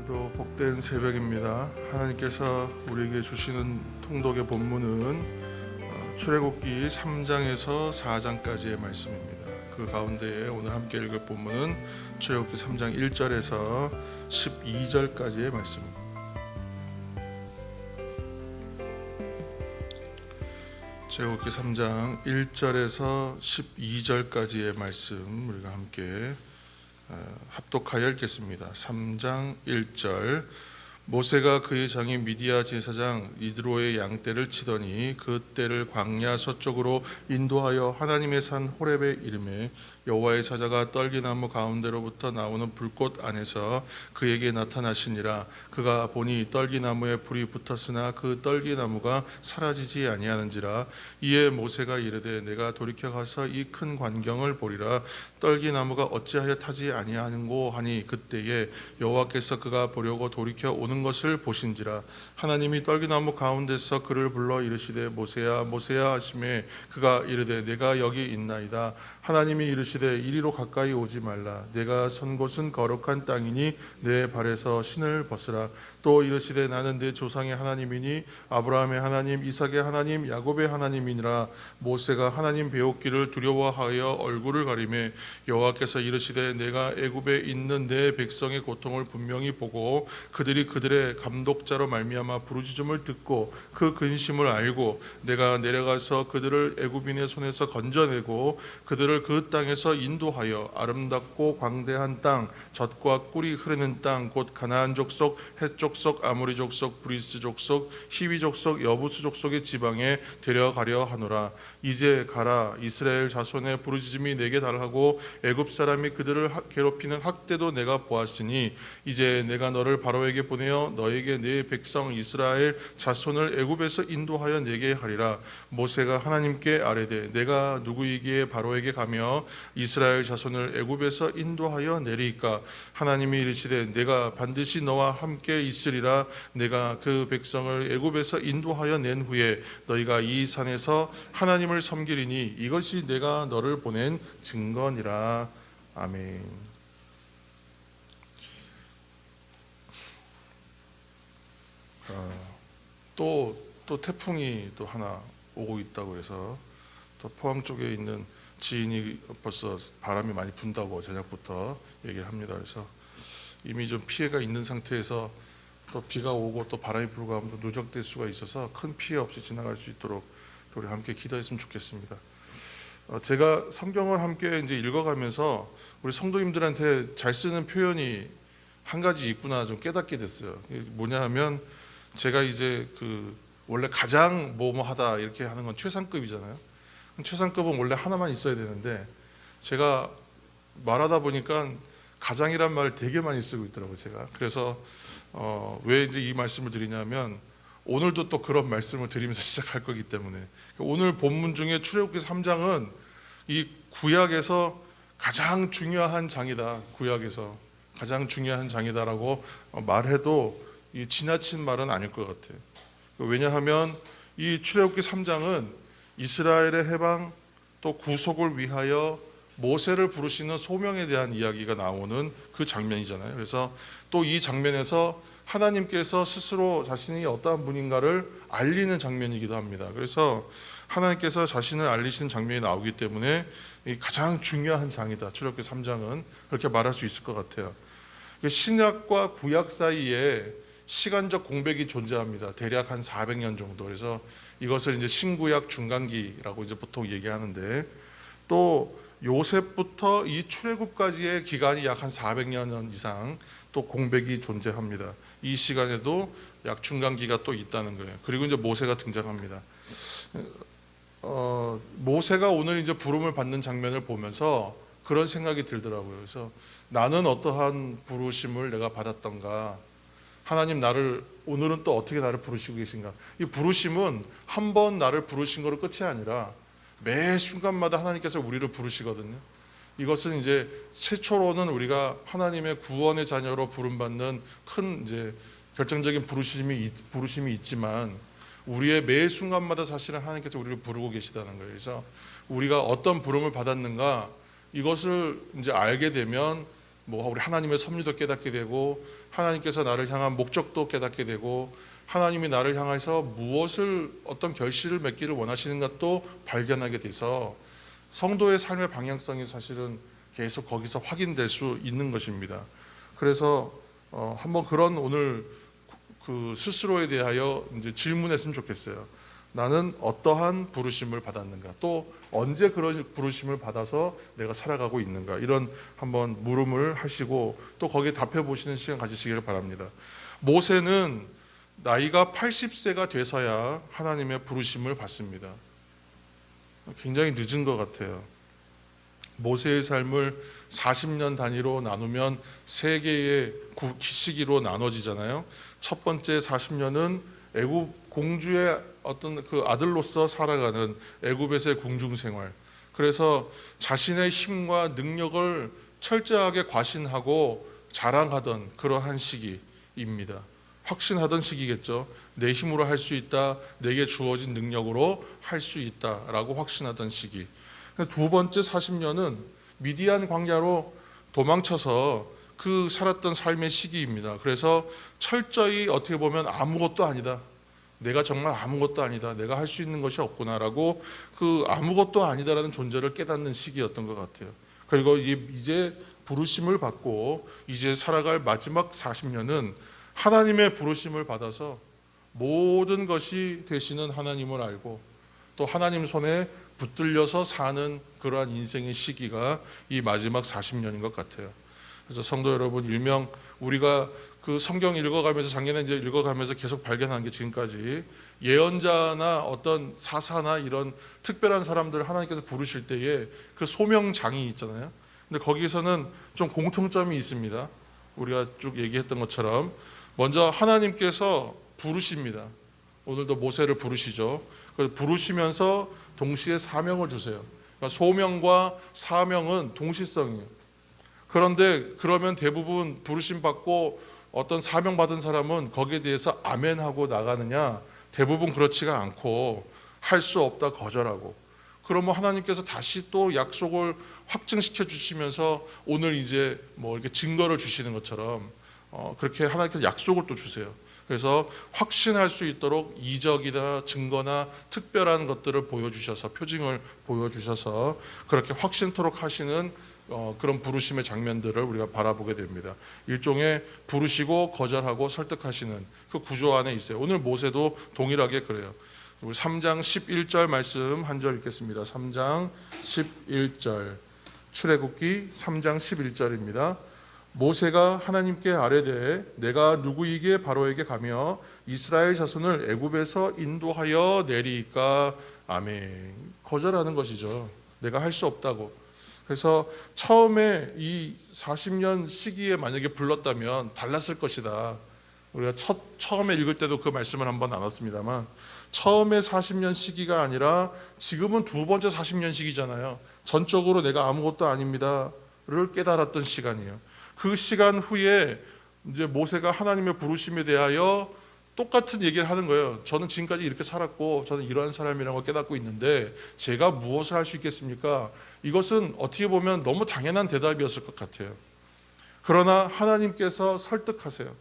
오늘도 복된 새벽입니다. 하나님께서 우리에게 주시는 통독의 본문은 출애굽기 3장에서 4장까지의 말씀입니다. 그 가운데에 오늘 함께 읽을 본문은 출애굽기 3장 1절에서 12절까지의 말씀입니다. 출애굽기 3장 1절에서 12절까지의 말씀 우리가 함께 합독하여 읽겠습니다. 3장 1절. 모세가 그의 장인 미디아 제사장 이드로의 양떼를 치더니 그 떼를 광야 서쪽으로 인도하여 하나님의 산 호렙에 이르매 여호와의 사자가 떨기나무 가운데로부터 나오는 불꽃 안에서 그에게 나타나시니라. 그가 보니 떨기나무에 불이 붙었으나 그 떨기나무가 사라지지 아니하는지라. 이에 모세가 이르되 내가 돌이켜 가서 이 큰 광경을 보리라. 떨기나무가 어찌하여 타지 아니하는고 하니 그때에 여호와께서 그가 보려고 돌이켜 오는 것을 보신지라. 하나님이 떨기나무 가운데서 그를 불러 이르시되 모세야 모세야 하시매 그가 이르되 내가 여기 있나이다. 하나님이 이르시되 이리로 가까이 오지 말라. 내가 선 곳은 거룩한 땅이니 내 발에서 신을 벗으라. 또 이르시되 나는 내 조상의 하나님이니 아브라함의 하나님 이삭의 하나님 야곱의 하나님이니라. 모세가 하나님 배웠기를 두려워하여 얼굴을 가리매 여호와께서 이르시되 내가 애굽에 있는 내 백성의 고통을 분명히 보고 그들이 그들의 감독자로 말미암아 부르짖음을 듣고 그 근심을 알고 내가 내려가서 그들을 애굽인의 손에서 건져내고 그들을 그 땅에서 인도하여 아름답고 광대한 땅 젖과 꿀이 흐르는 땅 곧 가나안 족속 헷 족속 아모리 족속 브리스 족속 히위 족속 여부스 족속의 지방에 데려가려 하노라. 이제 가라. 이스라엘 자손의 부르짖음이 내게 달하고 애굽 사람이 그들을 괴롭히는 학대도 내가 보았으니 이제 내가 너를 바로에게 보내어 너에게 내 백성 이스라엘 자손을 애굽에서 인도하여 내게 하리라. 모세가 하나님께 아뢰되 내가 누구이기에 바로에게 가며 이스라엘 자손을 애굽에서 인도하여 내리이까. 하나님이 이르시되 내가 반드시 너와 함께 있으리라. 내가 그 백성을 애굽에서 인도하여 낸 후에 너희가 이 산에서 하나님을 섬기리니 이것이 내가 너를 보낸 증거니라. 아멘. 또 태풍이 또 하나 오고 있다고 해서 또 포항 쪽에 있는 지인이 벌써 바람이 많이 분다고 저녁부터 얘기를 합니다. 그래서 이미 좀 피해가 있는 상태에서 또 비가 오고 또 바람이 불고 하면 또 누적될 수가 있어서 큰 피해 없이 지나갈 수 있도록 우리 함께 기도했으면 좋겠습니다. 제가 성경을 함께 이제 읽어가면서 우리 성도님들한테 잘 쓰는 표현이 한 가지 있구나 좀 깨닫게 됐어요. 뭐냐 하면 제가 이제 원래 가장 뭐뭐하다 이렇게 하는 건 최상급이잖아요. 최상급은 원래 하나만 있어야 되는데 제가 말하다 보니까 가장이란 말을 되게 많이 쓰고 있더라고요. 제가 그래서 왜 이제 이 말씀을 드리냐면 오늘도 또 그런 말씀을 드리면서 시작할 거기 때문에 오늘 본문 중에 출애굽기 3장은 이 구약에서 가장 중요한 장이다. 구약에서 가장 중요한 장이다라고 말해도 이 지나친 말은 아닐 것 같아요. 왜냐하면 이 출애굽기 3장은 이스라엘의 해방 또 구속을 위하여 모세를 부르시는 소명에 대한 이야기가 나오는 그 장면이잖아요. 그래서 또 이 장면에서 하나님께서 스스로 자신이 어떠한 분인가를 알리는 장면이기도 합니다. 그래서 하나님께서 자신을 알리시는 장면이 나오기 때문에 가장 중요한 장이다. 출애굽기 3장은 그렇게 말할 수 있을 것 같아요. 신약과 구약 사이에 시간적 공백이 존재합니다. 대략 한 400년 정도. 그래서 이것을 이제 신구약 중간기라고 이제 보통 얘기하는데 또 요셉부터 이 출애굽까지의 기간이 약 한 400년 이상 또 공백이 존재합니다. 이 시간에도 약 중간기가 또 있다는 거예요. 그리고 이제 모세가 등장합니다. 모세가 오늘 이제 부름을 받는 장면을 보면서 그런 생각이 들더라고요. 그래서 나는 어떠한 부르심을 내가 받았던가, 하나님 나를 오늘은 또 어떻게 나를 부르시고 계신가. 이 부르심은 한 번 나를 부르신 거로 끝이 아니라 매 순간마다 하나님께서 우리를 부르시거든요. 이것은 이제 최초로는 우리가 하나님의 구원의 자녀로 부름받는 큰 이제 결정적인 부르심이 있지만 우리의 매 순간마다 사실은 하나님께서 우리를 부르고 계시다는 거예요. 그래서 우리가 어떤 부름을 받았는가 이것을 이제 알게 되면 뭐 우리 하나님의 섭리도 깨닫게 되고 하나님께서 나를 향한 목적도 깨닫게 되고 하나님이 나를 향해서 무엇을 어떤 결실을 맺기를 원하시는 것도 발견하게 돼서 성도의 삶의 방향성이 사실은 계속 거기서 확인될 수 있는 것입니다. 그래서 한번 그런 오늘 그 스스로에 대하여 이제 질문했으면 좋겠어요. 나는 어떠한 부르심을 받았는가? 또 언제 그런 부르심을 받아서 내가 살아가고 있는가? 이런 한번 물음을 하시고 또 거기에 답해 보시는 시간 가지시기를 바랍니다. 모세는 나이가 80세가 돼서야 하나님의 부르심을 받습니다. 굉장히 늦은 것 같아요. 모세의 삶을 40년 단위로 나누면 세 개의 시기로 나눠지잖아요. 첫 번째 40년은 애굽 공주의 어떤 그 아들로서 살아가는 애굽에서의 궁중 생활. 그래서 자신의 힘과 능력을 철저하게 과신하고 자랑하던 그러한 시기입니다. 확신하던 시기겠죠. 내 힘으로 할 수 있다. 내게 주어진 능력으로 할 수 있다라고 확신하던 시기. 두 번째 40년은 미디안 광야로 도망쳐서 그 살았던 삶의 시기입니다. 그래서 철저히 어떻게 보면 아무것도 아니다. 내가 정말 아무것도 아니다. 내가 할 수 있는 것이 없구나라고 그 아무것도 아니다라는 존재를 깨닫는 시기였던 것 같아요. 그리고 이제 부르심을 받고 이제 살아갈 마지막 40년은 하나님의 부르심을 받아서 모든 것이 되시는 하나님을 알고 또 하나님 손에 붙들려서 사는 그러한 인생의 시기가 이 마지막 40년인 것 같아요. 그래서 성도 여러분, 일명 우리가 그 성경 읽어가면서 작년에 이제 읽어가면서 계속 발견한 게 지금까지 예언자나 어떤 사사나 이런 특별한 사람들을 하나님께서 부르실 때에 그 소명장이 있잖아요. 근데 거기서는 좀 공통점이 있습니다. 우리가 쭉 얘기했던 것처럼 먼저 하나님께서 부르십니다. 오늘도 모세를 부르시죠. 부르시면서 동시에 사명을 주세요. 그러니까 소명과 사명은 동시성이에요. 그런데 그러면 대부분 부르심 받고 어떤 사명 받은 사람은 거기에 대해서 아멘하고 나가느냐? 대부분 그렇지가 않고 할 수 없다 거절하고. 그러면 하나님께서 다시 또 약속을 확증시켜 주시면서 오늘 이제 뭐 이렇게 증거를 주시는 것처럼 그렇게 하나님께서 약속을 또 주세요. 그래서 확신할 수 있도록 이적이나 증거나 특별한 것들을 보여주셔서 표징을 보여주셔서 그렇게 확신토록 하시는 그런 부르심의 장면들을 우리가 바라보게 됩니다. 일종의 부르시고 거절하고 설득하시는 그 구조 안에 있어요. 오늘 모세도 동일하게 그래요. 우리 3장 11절 말씀 한 절 읽겠습니다. 3장 11절 출애굽기 3장 11절입니다. 모세가 하나님께 아뢰되 내가 누구이기에 바로에게 가며 이스라엘 자손을 애굽에서 인도하여 내리까? 아멘. 거절하는 것이죠. 내가 할 수 없다고. 그래서 처음에 이 40년 시기에 만약에 불렀다면 달랐을 것이다. 우리가 처음에 읽을 때도 그 말씀을 한번 나눴습니다만 처음에 40년 시기가 아니라 지금은 두 번째 40년 시기잖아요. 전적으로 내가 아무것도 아닙니다를 깨달았던 시간이에요. 그 시간 후에 이제 모세가 하나님의 부르심에 대하여 똑같은 얘기를 하는 거예요. 저는 지금까지 이렇게 살았고 저는 이러한 사람이라는 걸 깨닫고 있는데 제가 무엇을 할 수 있겠습니까? 이것은 어떻게 보면 너무 당연한 대답이었을 것 같아요. 그러나 하나님께서 설득하세요.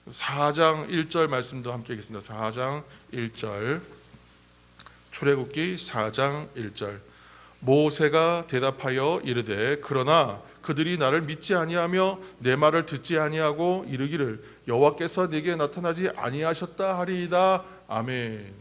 4장 1절 말씀도 함께 읽겠습니다. 4장 1절 출애굽기 4장 1절 모세가 대답하여 이르되 그러나 그들이 나를 믿지 아니하며 내 말을 듣지 아니하고 이르기를 여호와께서 네게 나타나지 아니하셨다 하리이다. 아멘.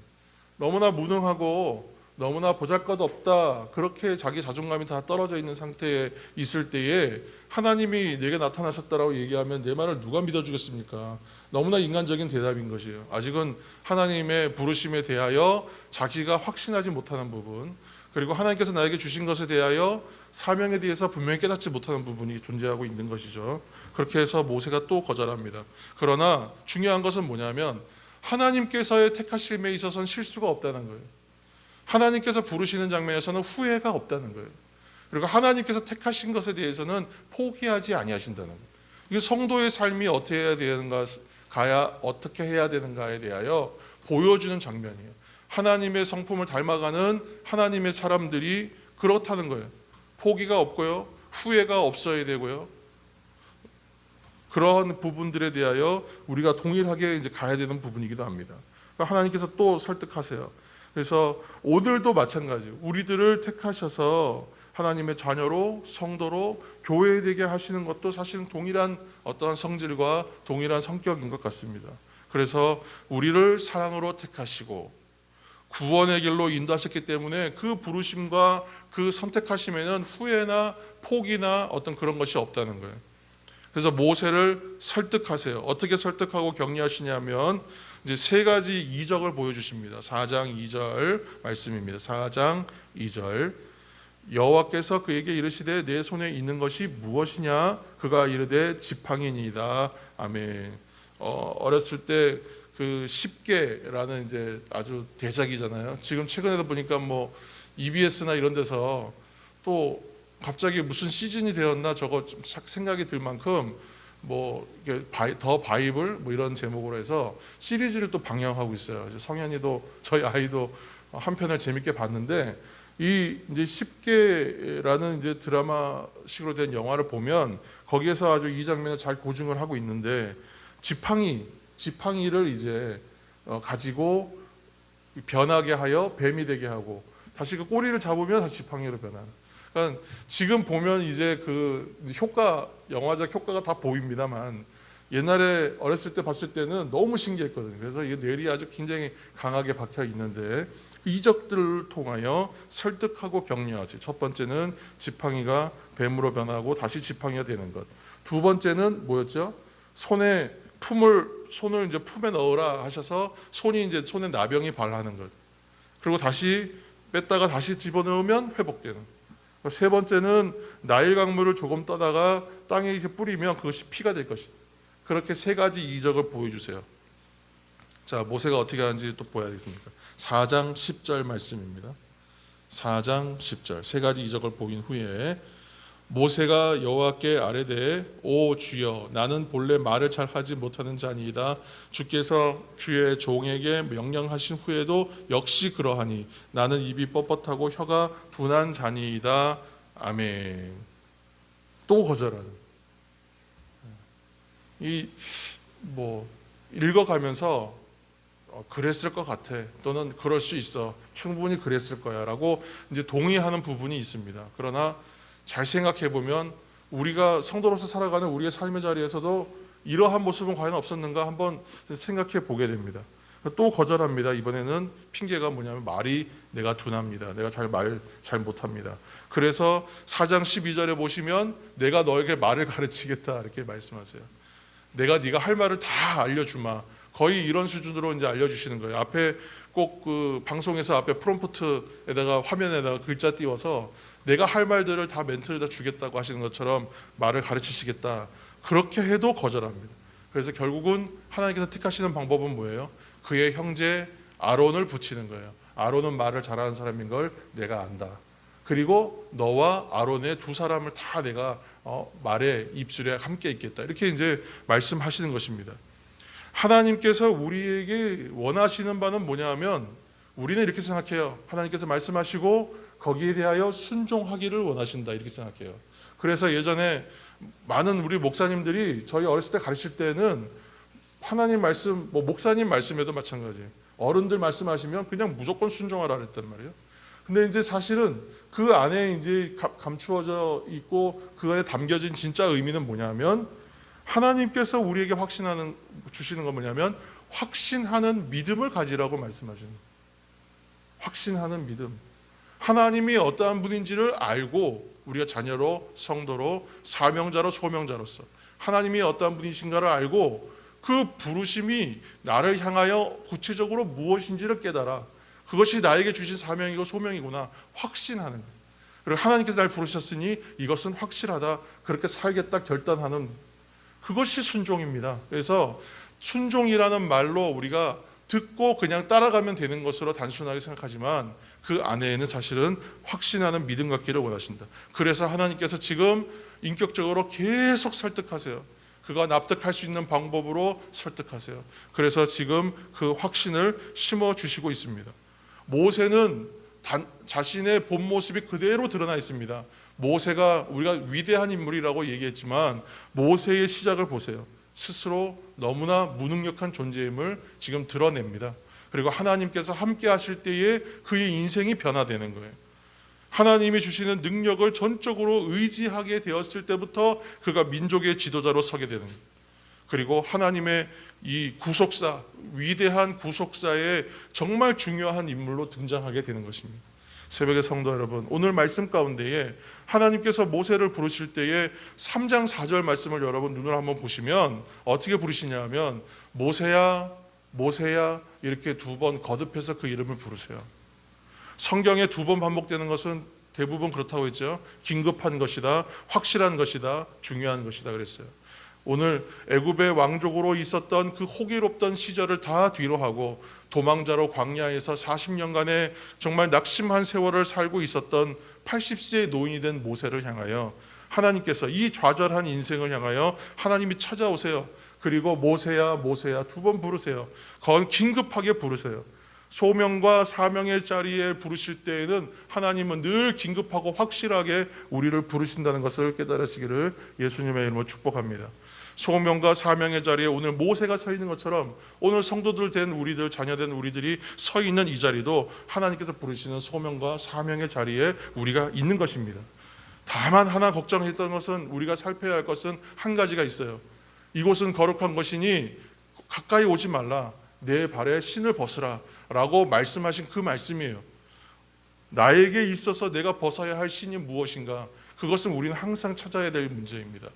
너무나 무능하고 너무나 보잘것없다 그렇게 자기 자존감이 다 떨어져 있는 상태에 있을 때에 하나님이 내게 나타나셨다라고 얘기하면 내 말을 누가 믿어주겠습니까? 너무나 인간적인 대답인 것이에요. 아직은 하나님의 부르심에 대하여 자기가 확신하지 못하는 부분, 그리고 하나님께서 나에게 주신 것에 대하여 사명에 대해서 분명히 깨닫지 못하는 부분이 존재하고 있는 것이죠. 그렇게 해서 모세가 또 거절합니다. 그러나 중요한 것은 뭐냐면 하나님께서의 택하심에 있어서는 실수가 없다는 거예요. 하나님께서 부르시는 장면에서는 후회가 없다는 거예요. 그리고 하나님께서 택하신 것에 대해서는 포기하지 아니하신다는 거예요. 이게 성도의 삶이 어떻게 해야 되는가, 어떻게 해야 되는가에 대하여 보여주는 장면이에요. 하나님의 성품을 닮아가는 하나님의 사람들이 그렇다는 거예요. 포기가 없고요, 후회가 없어야 되고요, 그런 부분들에 대하여 우리가 동일하게 이제 가야 되는 부분이기도 합니다. 그러니까 하나님께서 또 설득하세요. 그래서 오늘도 마찬가지, 우리들을 택하셔서 하나님의 자녀로, 성도로 교회 되게 하시는 것도 사실은 동일한 어떠한 성질과 동일한 성격인 것 같습니다. 그래서 우리를 사랑으로 택하시고 구원의 길로 인도하셨기 때문에 그 부르심과 그 선택하심에는 후회나 포기나 어떤 그런 것이 없다는 거예요. 그래서 모세를 설득하세요. 어떻게 설득하고 격려하시냐면 이제 세 가지 이적을 보여주십니다. 4장 2절 말씀입니다. 4장 2절, 여호와께서 그에게 이르시되 내 손에 있는 것이 무엇이냐? 그가 이르되 지팡이니이다. 아멘. 어렸을 때 그 10개라는 이제 아주 대작이잖아요. 지금 최근에도 보니까 뭐 EBS나 이런 데서 또 갑자기 무슨 시즌이 되었나 저거 좀 생각이 들 만큼 뭐 더 바이블 뭐 이런 제목으로 해서 시리즈를 또 방영하고 있어요. 성현이도 저희 아이도 한 편을 재밌게 봤는데, 이 이제 10개라는 이제 드라마식으로 된 영화를 보면 거기에서 아주 이 장면을 잘 고증을 하고 있는데, 지팡이를 이제 가지고 변하게 하여 뱀이 되게 하고 다시 그 꼬리를 잡으면 다시 지팡이로 변하는. 그러니까 지금 보면 이제 그 영화적 효과가 다 보입니다만 옛날에 어렸을 때 봤을 때는 너무 신기했거든요. 그래서 이 뇌리 아주 굉장히 강하게 박혀 있는데 그 이적들을 통하여 설득하고 격려하세요. 첫 번째는 지팡이가 뱀으로 변하고 다시 지팡이가 되는 것. 두 번째는 뭐였죠? 손을 이제 품에 넣으라 하셔서 손에 나병이 발하는 것. 그리고 다시 뺐다가 다시 집어넣으면 회복되는. 세 번째는 나일 강물을 조금 떠다가 땅에 이렇게 뿌리면 그것이 피가 될 것이다. 그렇게 세 가지 이적을 보여주세요. 자, 모세가 어떻게 하는지 또 보여야겠습니다. 4장 10절 말씀입니다. 4장 10절, 세 가지 이적을 보인 후에 모세가 여호와께 아뢰되 오 주여, 나는 본래 말을 잘 하지 못하는 자니이다. 주께서 주의 종에게 명령하신 후에도 역시 그러하니 나는 입이 뻣뻣하고 혀가 둔한 자니이다. 아멘. 또 거절하는. 읽어가면서 그랬을 것 같아, 또는 그럴 수 있어, 충분히 그랬을 거야라고 이제 동의하는 부분이 있습니다. 그러나 잘 생각해 보면 우리가 성도로서 살아가는 우리의 삶의 자리에서도 이러한 모습은 과연 없었는가 한번 생각해 보게 됩니다. 또 거절합니다. 이번에는 핑계가 뭐냐면 말이 내가 둔합니다. 내가 잘 못합니다. 그래서 4장 12절에 보시면 내가 너에게 말을 가르치겠다 이렇게 말씀하세요. 내가 네가 할 말을 다 알려주마. 거의 이런 수준으로 이제 알려주시는 거예요. 앞에 꼭 그 방송에서 앞에 프롬프트에다가 화면에다가 글자 띄워서 내가 할 말들을 다 멘트를 다 주겠다고 하시는 것처럼 말을 가르치시겠다. 그렇게 해도 거절합니다. 그래서 결국은 하나님께서 택하시는 방법은 뭐예요? 그의 형제 아론을 붙이는 거예요. 아론은 말을 잘하는 사람인 걸 내가 안다. 그리고 너와 아론의 두 사람을 다 내가 말에 입술에 함께 있겠다. 이렇게 이제 말씀하시는 것입니다. 하나님께서 우리에게 원하시는 바는 뭐냐면, 우리는 이렇게 생각해요. 하나님께서 말씀하시고 거기에 대하여 순종하기를 원하신다 이렇게 생각해요. 그래서 예전에 많은 우리 목사님들이 저희 어렸을 때 가르칠 때는 하나님 말씀, 목사님 말씀에도 마찬가지예요. 어른들 말씀하시면 그냥 무조건 순종하라 그랬단 말이에요. 근데 이제 사실은 그 안에 이제 감추어져 있고 그 안에 담겨진 진짜 의미는 뭐냐면, 하나님께서 우리에게 주시는 건 뭐냐면 확신하는 믿음을 가지라고 말씀하시는 거예요. 확신하는 믿음. 하나님이 어떠한 분인지를 알고 우리가 자녀로, 성도로, 사명자로, 소명자로서 하나님이 어떠한 분이신가를 알고 그 부르심이 나를 향하여 구체적으로 무엇인지를 깨달아. 그것이 나에게 주신 사명이고 소명이구나 확신하는 거예요. 그리고 하나님께서 날 부르셨으니 이것은 확실하다, 그렇게 살겠다 결단하는, 그것이 순종입니다. 그래서 순종이라는 말로 우리가 듣고 그냥 따라가면 되는 것으로 단순하게 생각하지만 그 안에는 사실은 확신하는 믿음 갖기를 원하신다. 그래서 하나님께서 지금 인격적으로 계속 설득하세요. 그가 납득할 수 있는 방법으로 설득하세요. 그래서 지금 그 확신을 심어주시고 있습니다. 모세는 자신의 본 모습이 그대로 드러나 있습니다. 모세가 우리가 위대한 인물이라고 얘기했지만 모세의 시작을 보세요. 스스로 너무나 무능력한 존재임을 지금 드러냅니다. 그리고 하나님께서 함께 하실 때에 그의 인생이 변화되는 거예요. 하나님이 주시는 능력을 전적으로 의지하게 되었을 때부터 그가 민족의 지도자로 서게 되는 거예요. 그리고 하나님의 이 구속사, 위대한 구속사의 정말 중요한 인물로 등장하게 되는 것입니다. 새벽의 성도 여러분, 오늘 말씀 가운데에 하나님께서 모세를 부르실 때에 3장 4절 말씀을 여러분 눈으로 한번 보시면 어떻게 부르시냐 하면 모세야 모세야 이렇게 2번 거듭해서 그 이름을 부르세요. 성경에 2번 반복되는 것은 대부분 그렇다고 했죠. 긴급한 것이다, 확실한 것이다, 중요한 것이다 그랬어요. 오늘 애굽의 왕족으로 있었던 그 호기롭던 시절을 다 뒤로 하고 도망자로 광야에서 40년간의 정말 낙심한 세월을 살고 있었던 80세의 노인이 된 모세를 향하여 하나님께서 이 좌절한 인생을 향하여 하나님이 찾아오세요. 그리고 모세야 모세야 2번 부르세요. 그건 긴급하게 부르세요. 소명과 사명의 자리에 부르실 때에는 하나님은 늘 긴급하고 확실하게 우리를 부르신다는 것을 깨달으시기를 예수님의 이름으로 축복합니다. 소명과 사명의 자리에 오늘 모세가 서 있는 것처럼 오늘 성도들 된 우리들, 자녀된 우리들이 서 있는 이 자리도 하나님께서 부르시는 소명과 사명의 자리에 우리가 있는 것입니다. 다만 하나 걱정했던 것은, 우리가 살펴야 할 것은 한 가지가 있어요. 이곳은 거룩한 것이니 가까이 오지 말라, 내 발에 신을 벗으라 라고 말씀하신 그 말씀이에요. 나에게 있어서 내가 벗어야 할 신이 무엇인가, 그것은 우리는 항상 찾아야 될 문제입니다.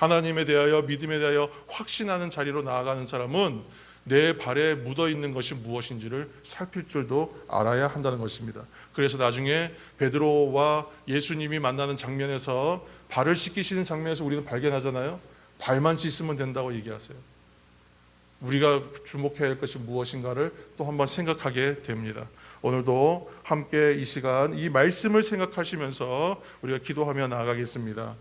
하나님에 대하여, 믿음에 대하여 확신하는 자리로 나아가는 사람은 내 발에 묻어있는 것이 무엇인지를 살필 줄도 알아야 한다는 것입니다. 그래서 나중에 베드로와 예수님이 만나는 장면에서 발을 씻기시는 장면에서 우리는 발견하잖아요. 발만 씻으면 된다고 얘기하세요. 우리가 주목해야 할 것이 무엇인가를 또 한번 생각하게 됩니다. 오늘도 함께 이 시간 이 말씀을 생각하시면서 우리가 기도하며 나아가겠습니다.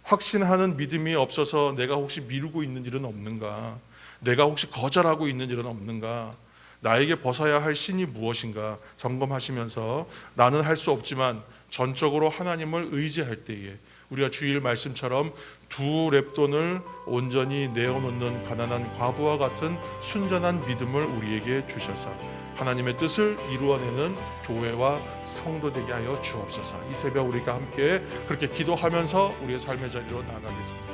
확신하는 믿음이 없어서 내가 혹시 미루고 있는 일은 없는가? 내가 혹시 거절하고 있는 일은 없는가? 나에게 벗어야 할 신이 무엇인가 점검하시면서 나는 할 수 없지만 전적으로 하나님을 의지할 때에 우리가 주일 말씀처럼 2 렙돈을 온전히 내어놓는 가난한 과부와 같은 순전한 믿음을 우리에게 주셔서 하나님의 뜻을 이루어내는 교회와 성도 되게 하여 주옵소서. 이 새벽 우리가 함께 그렇게 기도하면서 우리의 삶의 자리로 나아가겠습니다.